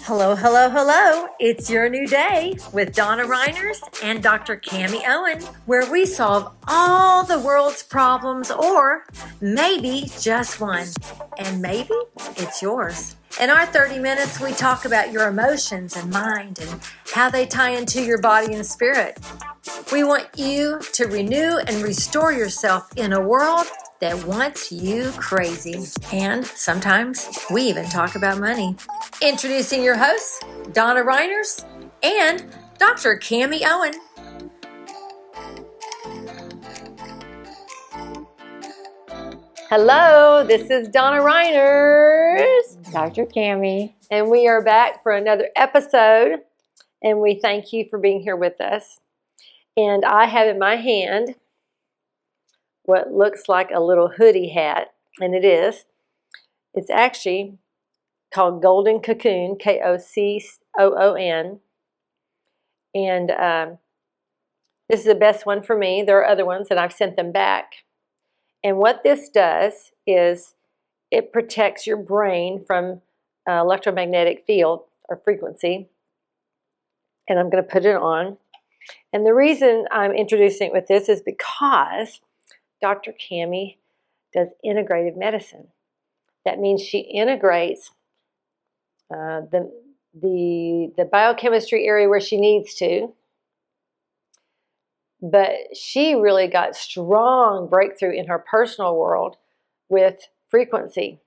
Hello, hello, hello. It's your new day with Donna Reiners and Dr. Cami Owen, where we solve all the world's problems, or maybe just one. And maybe it's yours. In our 30 minutes, we talk about your emotions and mind and how they tie into your body and spirit. We want you to renew and restore yourself in a world that wants you crazy. And sometimes we even talk about money. Introducing your hosts, Donna Reiners and Dr. Cami Owen. Hello, this is Donna Reiners, Dr. Cami, and we are back for another episode, and we thank you for being here with us. And I have in my hand what looks like a little hoodie hat, and it is. It's actually called Golden Cocoon, K-O-C-O-O-N. And this is the best one for me. There are other ones, and I've sent them back. And what this does is it protects your brain from electromagnetic field or frequency. And I'm going to put it on. And the reason I'm introducing it with this is because Dr. Cami does integrative medicine. That means she integrates the biochemistry area where she needs to, but she really got strong breakthrough in her personal world with frequency.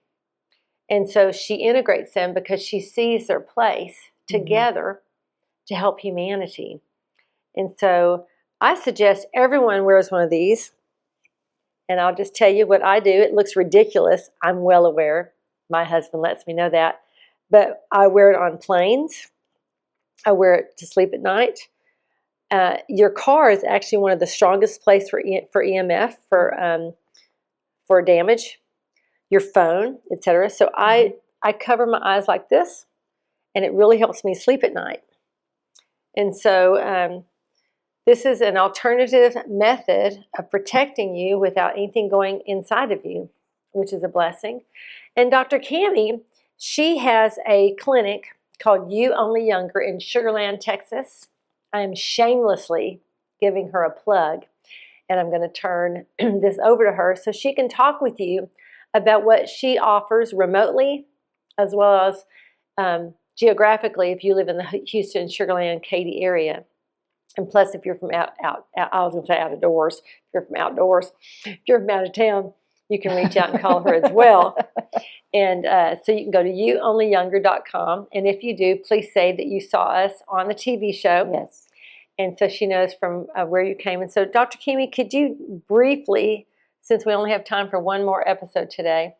And so she integrates them because she sees their place together to help humanity. And so I suggest everyone wears one of these. And I'll just tell you what I do. It looks ridiculous. I'm well aware. My husband lets me know that. But I wear it on planes. I wear it to sleep at night. Your car is actually one of the strongest places for EMF, for damage. Your phone, etc. So I cover my eyes like this, and it really helps me sleep at night. And so this is an alternative method of protecting you without anything going inside of you, which is a blessing. And Dr. Cami, she has a clinic called You Only Younger in Sugar Land, Texas. I am shamelessly giving her a plug, and I'm going to turn this over to her so she can talk with you about what she offers remotely, as well as geographically if you live in the Houston, Sugar Land, Katy area. And plus, if you're from I was going to say out of doors. If you're from outdoors, if you're from out of town, you can reach out and call her as well. And so you can go to youonlyyounger.com. And if you do, please say that you saw us on the TV show. Yes. And so she knows from where you came. And so, Dr. Cami, could you briefly, since we only have time for one more episode today,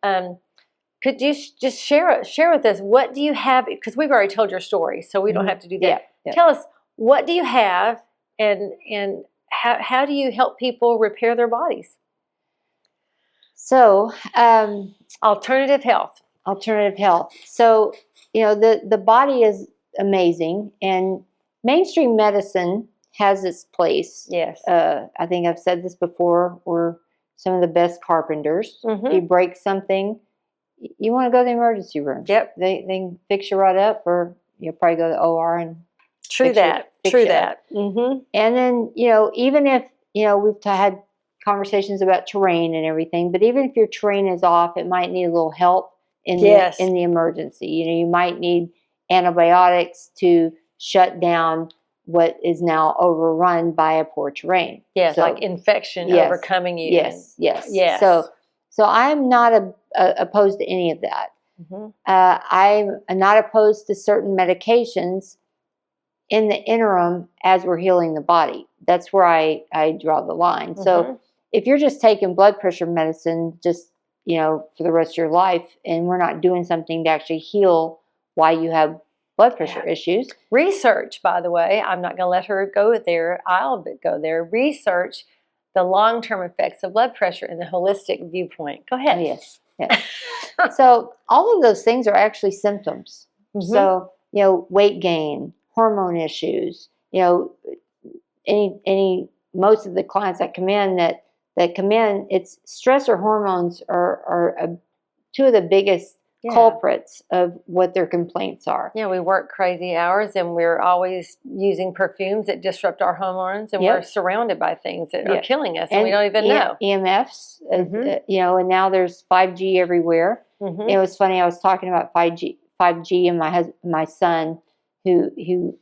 could you just share with us, what do you have? Because we've already told your story, so we don't have to do that. Yeah. Tell us, what do you have, and how do you help people repair their bodies? So, Alternative health. alternative health. So, the body is amazing, and mainstream medicine has its place. Yes. I think I've said this before. We're some of the best carpenters. You break something, you want to go to the emergency room. Yep. They can fix you right up, or you'll probably go to the OR and True that. Mm-hmm. And then, even if, we've had conversations about terrain and everything, but even if your terrain is off, it might need a little help in the emergency. You might need antibiotics to shut down what is now overrun by a poor terrain. Yes, so, like infection overcoming you. Yes. So I'm not opposed to any of that. I'm not opposed to certain medications in the interim as we're healing the body. That's where I draw the line. So if you're just taking blood pressure medicine just, for the rest of your life, and we're not doing something to actually heal why you have blood pressure issues. Research, by the way, I'm not going to let her go there. I'll go there. Research the long-term effects of blood pressure in the holistic viewpoint. Go ahead. Yes. So all of those things are actually symptoms. So, weight gain, hormone issues, most of the clients that come in it's stress or hormones are two of the biggest culprits of what their complaints are. Yeah, we work crazy hours and we're always using perfumes that disrupt our hormones, and we're surrounded by things that are killing us and we don't even know. EMFs, you know, and now there's 5G everywhere. It was funny, I was talking about 5G and my son, who you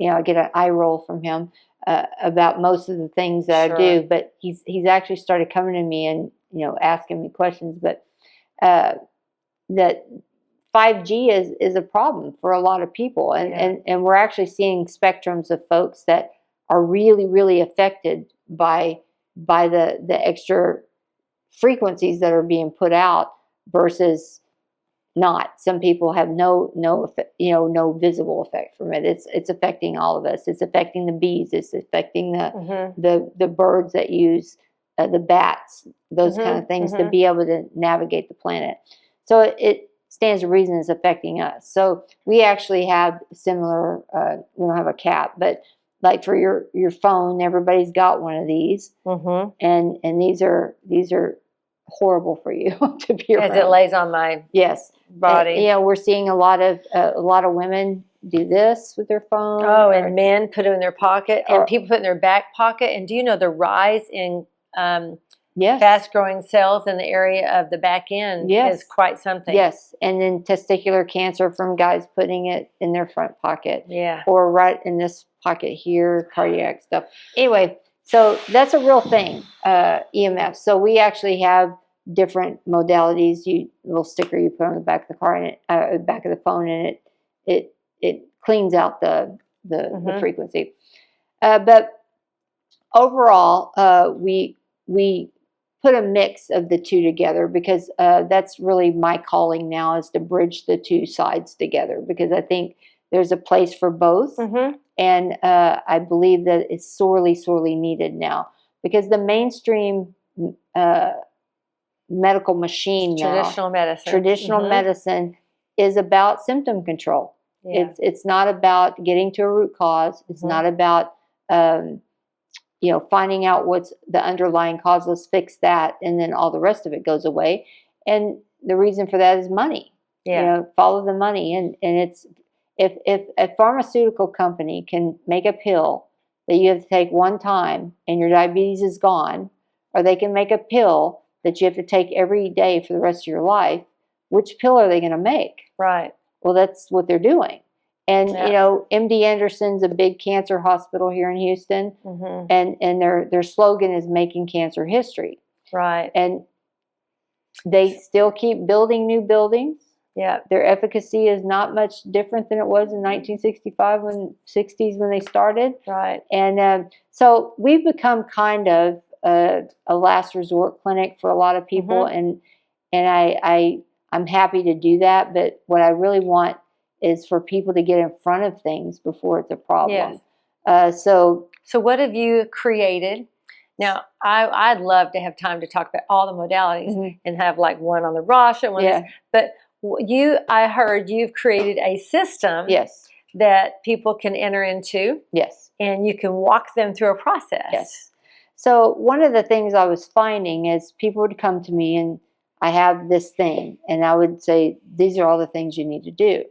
know, I get an eye roll from him about most of the things that I do, but he's actually started coming to me and, you know, asking me questions, but that 5G is a problem for a lot of people, and we're actually seeing spectrums of folks that are really, really affected by the extra frequencies that are being put out versus not. Some people have no visible effect from it. It's affecting all of us. It's affecting the bees. It's affecting the birds that use the bats, those kind of things, to be able to navigate the planet. So it stands to reason it's affecting us. So we actually have similar, we don't have a cat, but like for your phone, everybody's got one of these. And these are horrible for you to be around. As it lays on my body. And, you know, we're seeing a lot of women do this with their phone. Oh, and men put it in their pocket, and people put it in their back pocket. And do you know the rise in fast-growing cells in the area of the back end is quite something. Yes, and then testicular cancer from guys putting it in their front pocket. Yeah. Or right in this pocket here, cardiac stuff. Anyway, so that's a real thing, EMF. So we actually have different modalities. Little sticker you put on the back of the car and back of the phone, and it cleans out the frequency. But overall, we put a mix of the two together because that's really my calling now, is to bridge the two sides together, because I think there's a place for both. And I believe that it's sorely, sorely needed now, because the mainstream medical machine traditional medicine is about symptom control. It's not about getting to a root cause. It's not about you know, finding out what's the underlying cause. Let's fix that, and then all the rest of it goes away. And the reason for that is money. You know, follow the money. And it's if a pharmaceutical company can make a pill that you have to take one time and your diabetes is gone, or they can make a pill that you have to take every day for the rest of your life, which pill are they going to make? Right. Well, that's what they're doing. And, you know, MD Anderson's a big cancer hospital here in Houston, and their slogan is making cancer history. Right. And they still keep building new buildings. Yeah. Their efficacy is not much different than it was in 1965 60s when they started. Right. And so we've become kind of a last resort clinic for a lot of people, and I'm happy to do that. But what I really want is for people to get in front of things before it's a problem. Yes. So what have you created? Now, I'd love to have time to talk about all the modalities and have like one on the RASHA, one but I heard you've created a system that people can enter into. Yes. And you can walk them through a process. Yes. So one of the things I was finding is people would come to me and I have this thing, and I would say, these are all the things you need to do.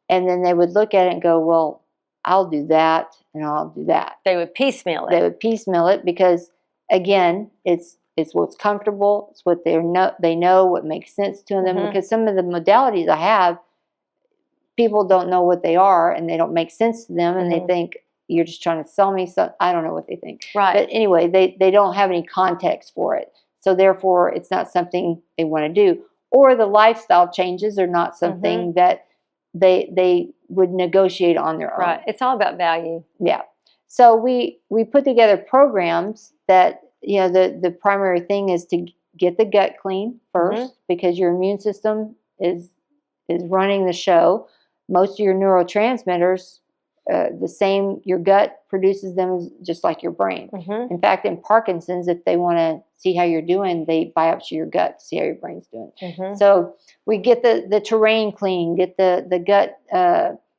And then they would look at it and go, well, I'll do that and I'll do that. They would piecemeal it. They would piecemeal it because, again, it's what's comfortable. It's what they know what makes sense to them. Because some of the modalities I have, people don't know what they are and they don't make sense to them, and they think you're just trying to sell me something. I don't know what they think. Right. But anyway, they don't have any context for it. So therefore, it's not something they want to do. Or the lifestyle changes are not something that they would negotiate on their own. Right. It's all about value. Yeah. So we put together programs that, you know, the primary thing is to get the gut clean first, because your immune system is running the show. Most of your neurotransmitters, your gut produces them just like your brain. In fact, in Parkinson's, if they want to see how you're doing, they biopsy your gut to see how your brain's doing. So we get the terrain clean, get the gut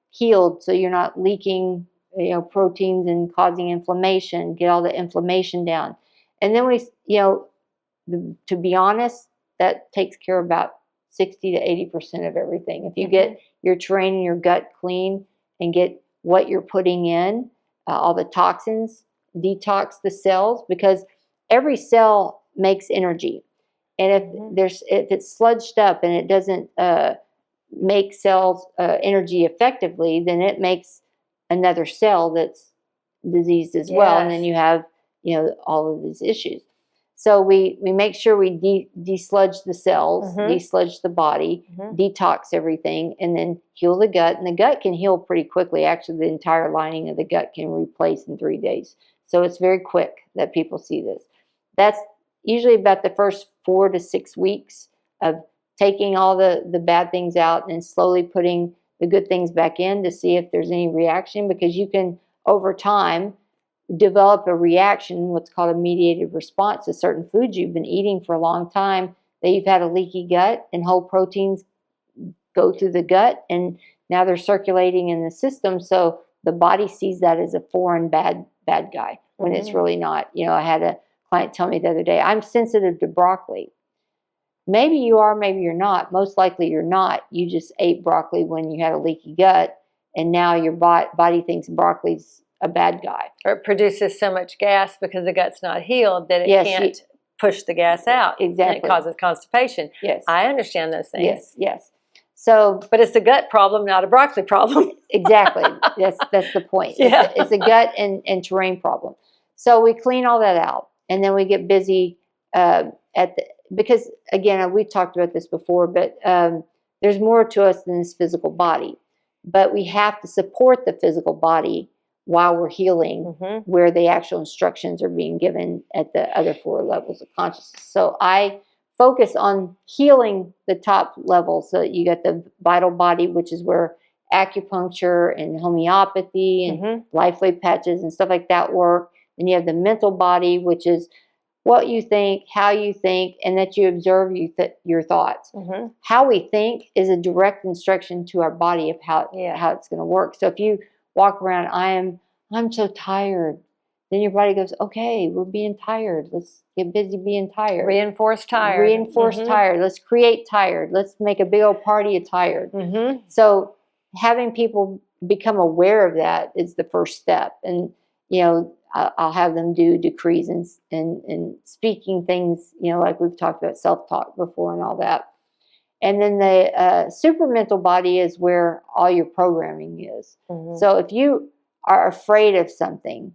healed, so you're not leaking, you know, proteins and causing inflammation. Get all the inflammation down, and then we, you know, to be honest, that takes care of about 60 to 80% of everything. If you get your terrain and your gut clean and get what you're putting in, all the toxins, detox the cells, because every cell makes energy. And if it's sludged up and it doesn't make cells energy effectively, then it makes another cell that's diseased as well, and then you have all of these issues. So we make sure we desludge the cells, desludge the body, detox everything, and then heal the gut. And the gut can heal pretty quickly. Actually, the entire lining of the gut can replace in 3 days. So it's very quick that people see this. That's usually about the first 4 to 6 weeks of taking all the bad things out and slowly putting the good things back in to see if there's any reaction, because you can, over time, develop a reaction, what's called a mediated response to certain foods you've been eating for a long time, that you've had a leaky gut and whole proteins go through the gut and now they're circulating in the system. So the body sees that as a foreign bad guy when it's really not. I had a client tell me the other day, I'm sensitive to broccoli. Maybe you are, maybe you're not. Most likely you're not. You just ate broccoli when you had a leaky gut, and now your body thinks broccoli's a bad guy. Or it produces so much gas because the gut's not healed that it can't push the gas out. Exactly. And it causes constipation. Yes. I understand those things. Yes. So, but it's a gut problem, not a broccoli problem. Exactly. That's the point. It's a gut and terrain problem. So we clean all that out, and then we get busy because, again, we've talked about this before, but there's more to us than this physical body. But we have to support the physical body while we're healing, where the actual instructions are being given at the other 4 levels of consciousness. So I focus on healing the top level. So you got the vital body, which is where acupuncture and homeopathy and life wave patches and stuff like that work. Then you have the mental body, which is what you think, how you think, and that you observe your thoughts. How we think is a direct instruction to our body of how it's going to work. So if you walk around, I'm so tired, then your body goes, okay, we're being tired. Let's get busy being tired. Reinforce tired. Reinforce tired. Let's create tired. Let's make a big old party of tired. So having people become aware of that is the first step. And, I'll have them do decrees and speaking things, like we've talked about self-talk before and all that. And then the super mental body is where all your programming is. So if you are afraid of something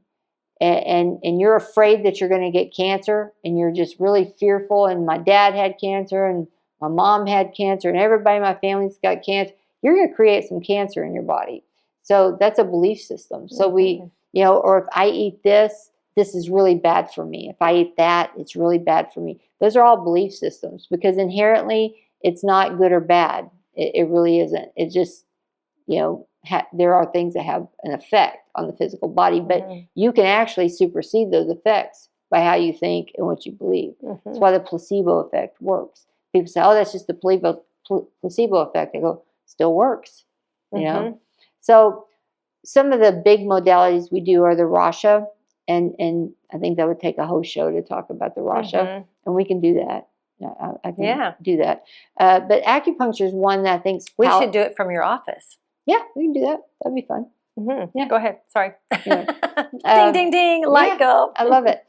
and you're afraid that you're going to get cancer, and you're just really fearful, and my dad had cancer and my mom had cancer and everybody in my family's got cancer, you're going to create some cancer in your body. So that's a belief system. So or if I eat this is really bad for me. If I eat that, it's really bad for me. Those are all belief systems, because inherently it's not good or bad. It really isn't. It just, there are things that have an effect on the physical body, but you can actually supersede those effects by how you think and what you believe. That's why the placebo effect works. People say, oh, that's just the placebo effect. I go, still works, So some of the big modalities we do are the RASHA, and I think that would take a whole show to talk about the RASHA, and we can do that. I can do that. But acupuncture is one that I think we should do it from your office. Yeah, we can do that. That'd be fun. Yeah, go ahead. Sorry. Ding, ding, ding. Light go. I love it.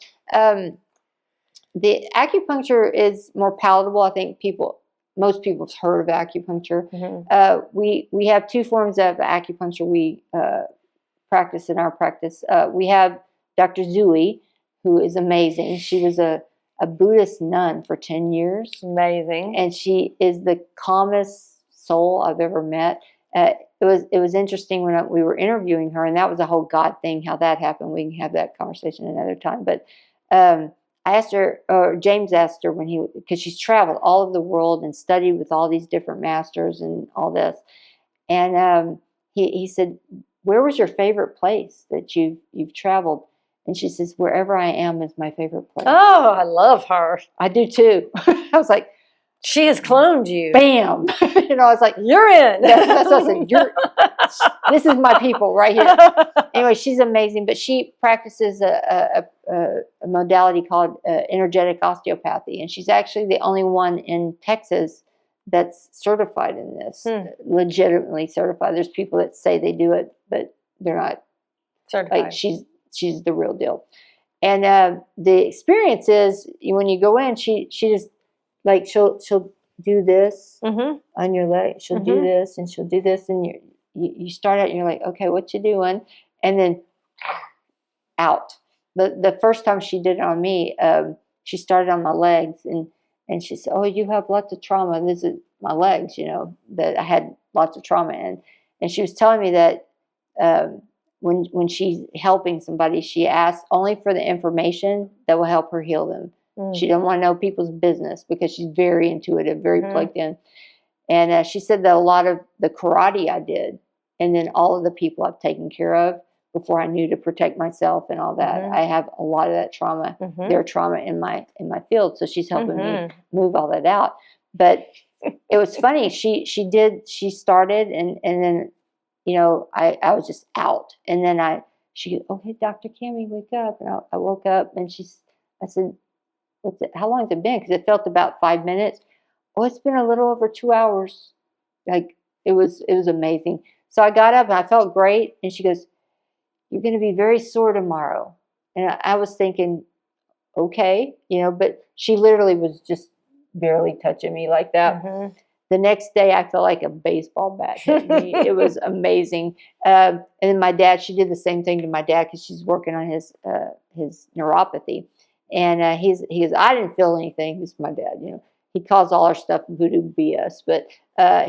The acupuncture is more palatable. I think most people have heard of acupuncture. We have 2 forms of acupuncture we practice in our practice. We have Dr. Zui, who is amazing. She was a Buddhist nun for 10 years. Amazing. And she is the calmest soul I've ever met. It was interesting when we were interviewing her, and that was a whole God thing, how that happened. We can have that conversation another time. But I asked her, or James asked her because she's traveled all over the world and studied with all these different masters and all this. And he said, where was your favorite place that you've traveled? And she says, wherever I am is my favorite place. Oh, I love her. I do too. I was like, she has cloned you. Bam. I was like, you're in. That's what I said. This is my people right here. Anyway, she's amazing, but she practices a modality called energetic osteopathy. And she's actually the only one in Texas that's certified in this, legitimately certified. There's people that say they do it, but they're not certified. Like she's the real deal. And the experience is when you go in, she just like she'll do this on your leg. She'll do this and she'll do this, and you start out and you're like, okay, what you doing? And then out. The first time she did it on me, she started on my legs, and she said, oh, you have lots of trauma. This is my legs, that I had lots of trauma in. And she was telling me that when she's helping somebody, she asks only for the information that will help her heal them. She doesn't want to know people's business because she's very intuitive, very plugged in. And she said that a lot of the karate I did, and then all of the people I've taken care of before I knew to protect myself and all that, I have a lot of that trauma, their trauma in my field. So she's helping me move all that out. But it was funny. She started, and then, I was just out. And then she goes, okay, Dr. Cammie, wake up. And I woke up, and I said, how long has it been? Because it felt about 5 minutes. Oh, it's been a little over 2 hours. Like, it was amazing. So I got up and I felt great. And she goes, you're going to be very sore tomorrow. And I was thinking, okay, but she literally was just barely touching me like that. The next day, I felt like a baseball bat hit me. It was amazing. And then my dad, she did the same thing to my dad because she's working on his neuropathy. And he goes, I didn't feel anything. This is my dad, He calls all our stuff voodoo BS. But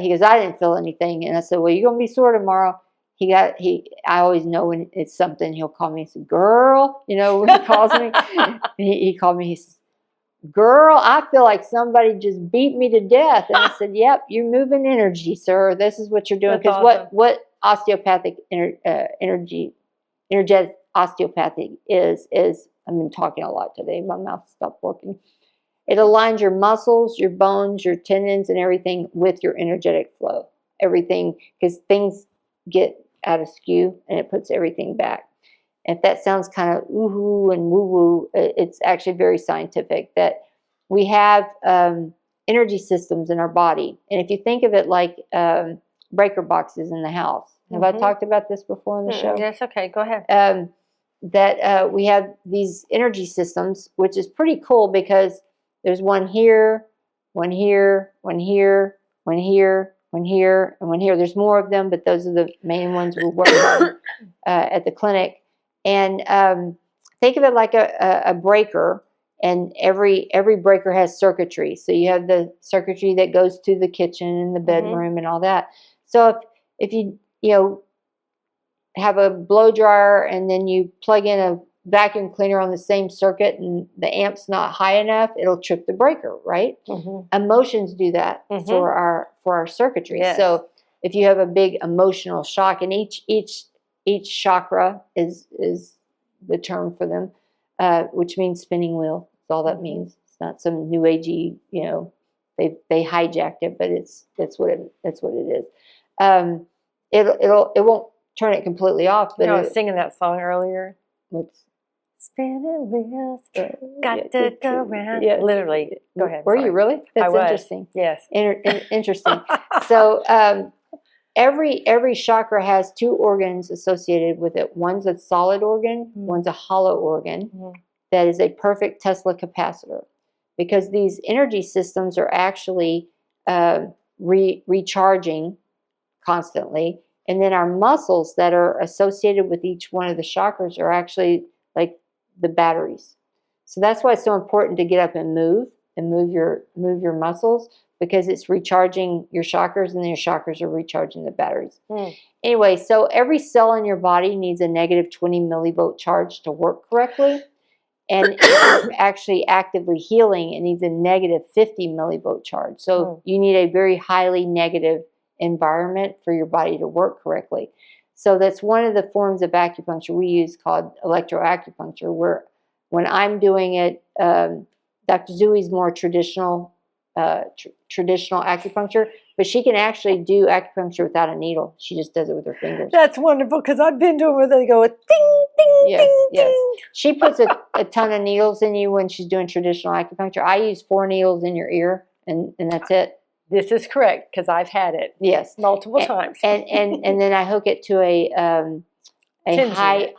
he goes, I didn't feel anything. And I said, well, you're going to be sore tomorrow. I always know when it's something, he'll call me and say, girl, when he calls me. he called me, he says, girl, I feel like somebody just beat me to death. And I said, yep, you're moving energy, sir. This is what you're doing. Because awesome. what osteopathic energetic osteopathy is, I've been talking a lot today. My mouth stopped working. It aligns your muscles, your bones, your tendons, and everything with your energetic flow. Everything, because things get out of skew, and it puts everything back. If that sounds kind of woo-hoo and woo-woo, it's actually very scientific that we have energy systems in our body. And if you think of it like breaker boxes in the house. Have I talked about this before on the show? Yes, okay, go ahead. That we have these energy systems, which is pretty cool because there's one here, one here, one here, one here, one here, and one here. There's more of them, but those are the main ones we work on at the clinic. And think of it like a breaker, and every breaker has circuitry. So you have the circuitry that goes to the kitchen and the bedroom and all that. So if you have a blow dryer and then you plug in a vacuum cleaner on the same circuit and the amp's not high enough, it'll trip the breaker, right? Emotions do that for our circuitry. Yes. So if you have a big emotional shock, and each chakra is the term for them, which means spinning wheel. That's all that means. It's not some new agey, they hijacked it, but that's what it is. It won't turn it completely off. But I was singing that song earlier. What's spinning wheels? Got to go around. Yes. Literally. Go ahead. Were you really? That's interesting. Yes. Interesting. So every chakra has two organs associated with it. One's a solid organ, one's a hollow organ. That is a perfect Tesla capacitor, because these energy systems are actually recharging constantly. And then our muscles that are associated with each one of the chakras are actually like the batteries. So that's why it's so important to get up and move your muscles, because it's recharging your chakras, and then your chakras are recharging the batteries. Anyway, so every cell in your body needs a negative 20 millivolt charge to work correctly. And if you're actually actively healing, it needs a negative 50 millivolt charge. So you need a very highly negative environment for your body to work correctly. So that's one of the forms of acupuncture we use, called electroacupuncture, where when I'm doing it, Dr. Zui's more traditional acupuncture, but she can actually do acupuncture without a needle. She just does it with her fingers. That's wonderful, because I've been doing where they go ding, ding, yes, ding, yes. ding. She puts a ton of needles in you when she's doing traditional acupuncture. I use 4 needles in your ear, and that's it. This is correct, because I've had it. Yes. Multiple times. And then I hook it to a TINS unit.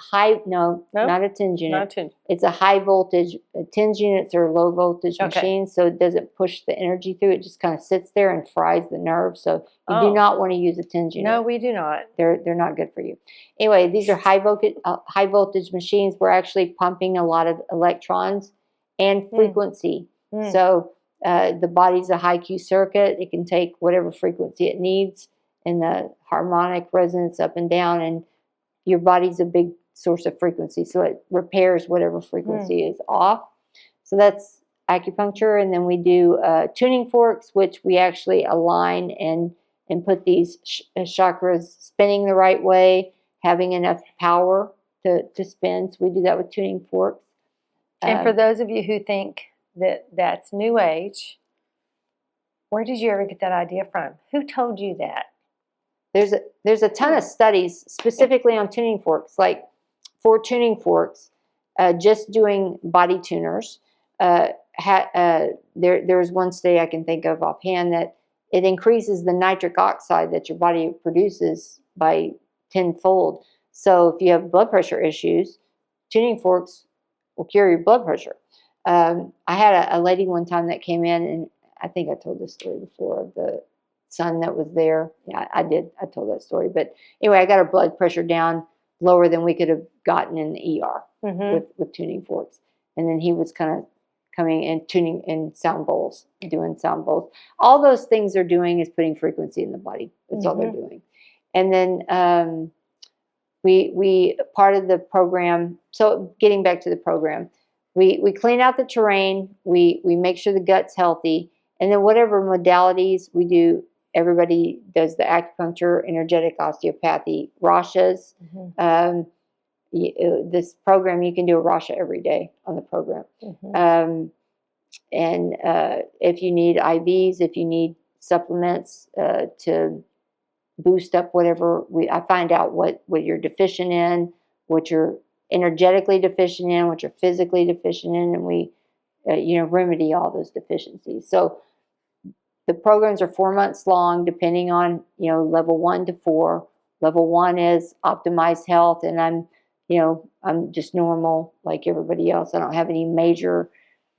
No, Nope. not a TINS unit. Not TINS. It's a high voltage. TINS units are low voltage Okay. machines, so it doesn't push the energy through. It just kind of sits there and fries the nerve. So you do not want to use a TINS unit. No, we do not. They're not good for you. Anyway, these are high voltage machines. We're actually pumping a lot of electrons and frequency. So the body's a high Q circuit. It can take whatever frequency it needs, and the harmonic resonance up and down, and your body's a big source of frequency, so it repairs whatever frequency is off. So that's acupuncture. And then we do tuning forks, which we actually align and put these chakras spinning the right way, having enough power to spin. So we do that with tuning forks. And for those of you who think that that's new age, where did you ever get that idea from? Who told you that? There's a ton of studies specifically on tuning forks. Like for tuning forks, just doing body tuners, there's one study I can think of offhand that it increases the nitric oxide that your body produces by tenfold. So if you have blood pressure issues, tuning forks will cure your blood pressure. I had a lady one time that came in, and I think I told this story before, of the son that was there. Yeah, I did. I told that story. But anyway, I got her blood pressure down lower than we could have gotten in the ER with tuning forks. And then he was kind of coming and tuning in sound bowls, doing sound bowls. All those things they're doing is putting frequency in the body. That's all they're doing. And then we part of the program, so getting back to the program, we clean out the terrain, we make sure the gut's healthy, and then whatever modalities we do, everybody does the acupuncture, energetic osteopathy, RASHAs. This program, you can do a RASHA every day on the program. And if you need IVs, if you need supplements to boost up whatever, I find out what you're deficient in, what you're energetically deficient in, what you're physically deficient in, and we remedy all those deficiencies. So the programs are 4 months long, depending on, level 1 to 4. Level 1 is optimized health, and I'm just normal like everybody else. I don't have any major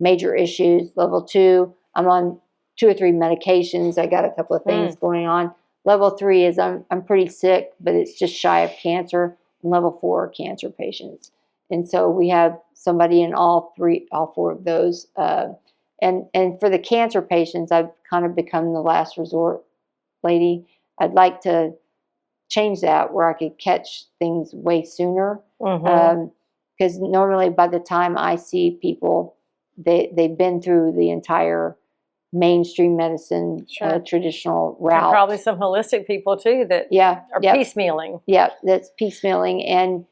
issues. Level 2, I'm on 2 or 3 medications. I got a couple of things going on. Level 3 is I'm pretty sick, but it's just shy of cancer. And level 4 are cancer patients. And so we have somebody in all 4 of those. And for the cancer patients, I've kind of become the last resort lady. I'd like to change that where I could catch things way sooner. Because normally by the time I see people, they've been through the entire mainstream medicine traditional route. And probably some holistic people too that are piecemealing. Yeah, that's piecemealing, and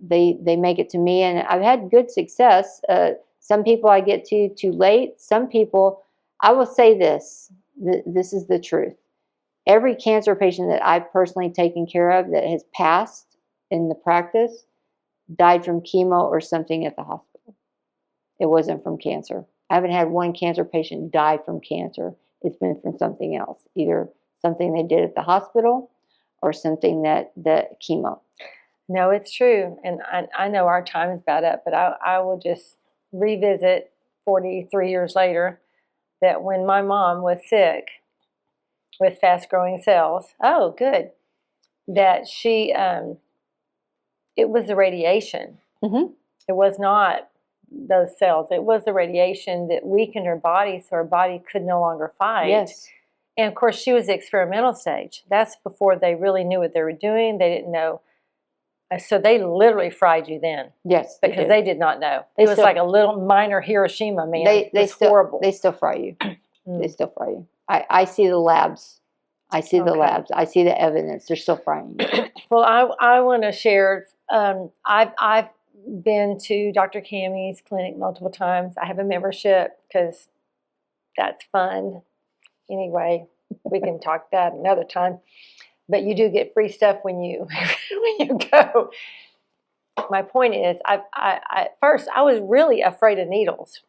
they make it to me, and I've had good success. Some people I get to too late. Some people, I will say this is the truth. Every cancer patient that I've personally taken care of that has passed in the practice died from chemo or something at the hospital. It wasn't from cancer. I haven't had one cancer patient die from cancer. It's been from something else, either something they did at the hospital or something that the chemo. No, it's true. And I know our time is about up, but I will just revisit 43 years later that when my mom was sick with fast-growing cells, that she, it was the radiation. It was not those cells. It was the radiation that weakened her body, so her body could no longer fight. Yes. And of course, she was the experimental stage. That's before they really knew what they were doing. They didn't know. So they literally fried you then. Yes. Because they did not know. It was like a little minor Hiroshima, man. It was horrible. They still fry you. They still fry you. I see the labs. I see the labs. I see the evidence. They're still frying you. Well, I want to share. I've been to Dr. Cammie's clinic multiple times. I have a membership because that's fun. Anyway, we can talk that another time. But you do get free stuff when you go. My point is, at first I was really afraid of needles.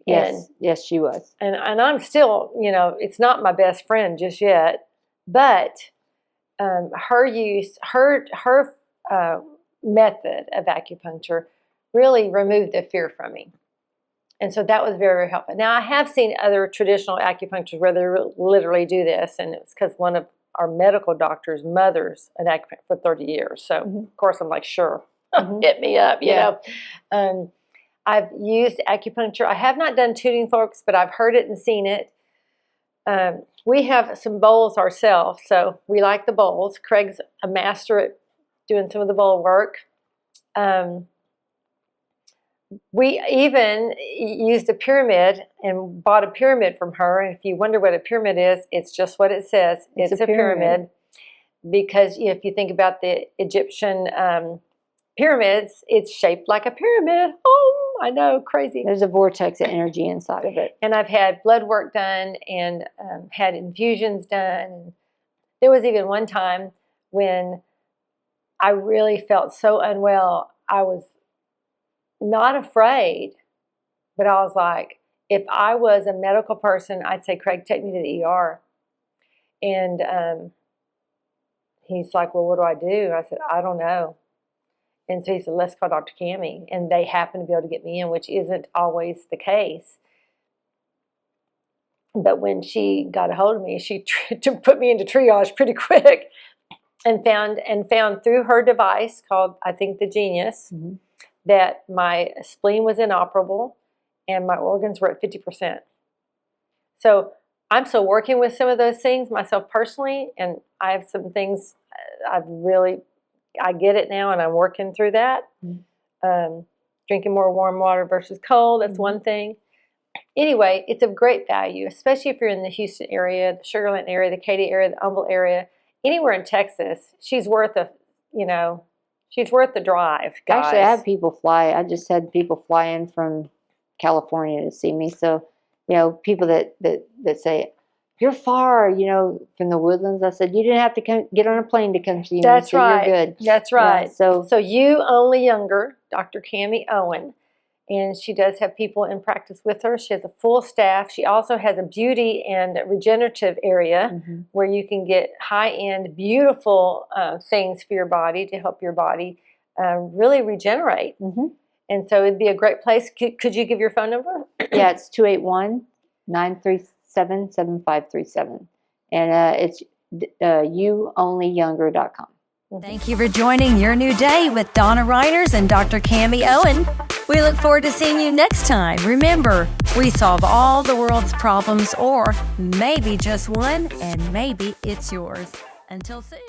Yes, she was. And I'm still, it's not my best friend just yet, but her method of acupuncture really removed the fear from me. And so that was very, very helpful. Now, I have seen other traditional acupuncturists where they literally do this, and it's because one of our medical doctor's mother's an acupuncturist for 30 years. So, of course, I'm like, sure, hit me up, you know. I've used acupuncture. I have not done tuning forks, but I've heard it and seen it. We have some bowls ourselves, so we like the bowls. Craig's a master at doing some of the bowl work. We even used a pyramid and bought a pyramid from her. And if you wonder what a pyramid is, it's just what it says. It's a pyramid. Because if you think about the Egyptian pyramids, it's shaped like a pyramid. Oh, I know, crazy. There's a vortex of energy inside of it. And I've had blood work done and had infusions done. There was even one time when I really felt so unwell. I was not afraid, but I was like, if I was a medical person, I'd say, Craig, take me to the ER. And he's like, well, what do I do? I said, I don't know. And so he said, let's call Dr. Cammie. And they happened to be able to get me in, which isn't always the case. But when she got a hold of me, she put me into triage pretty quick and found through her device called, I think, the Genius, that my spleen was inoperable and my organs were at 50%. So I'm still working with some of those things myself personally, and I have some things I get it now, and I'm working through that. Drinking more warm water versus cold, that's one thing. Anyway, it's of great value, especially if you're in the Houston area, the Sugar Land area, the Katy area, the Humble area, anywhere in Texas. She's worth she's worth the drive, guys. Actually, I have people fly. I just had people fly in from California to see me. So, people that say, you're far, from the Woodlands. I said, you didn't have to get on a plane to come see me. That's so right. You're good. That's right. Yeah, so you only younger, Dr. Cammie Owen. And she does have people in practice with her. She has a full staff. She also has a beauty and regenerative area where you can get high-end, beautiful things for your body to help your body really regenerate. And so it'd be a great place. Could you give your phone number? Yeah, it's 281-937-7537. And it's youonlyyounger.com. Thank you for joining Your New Day with Donna Reiners and Dr. Cammie Owen. We look forward to seeing you next time. Remember, we solve all the world's problems, or maybe just one, and maybe it's yours. Until soon.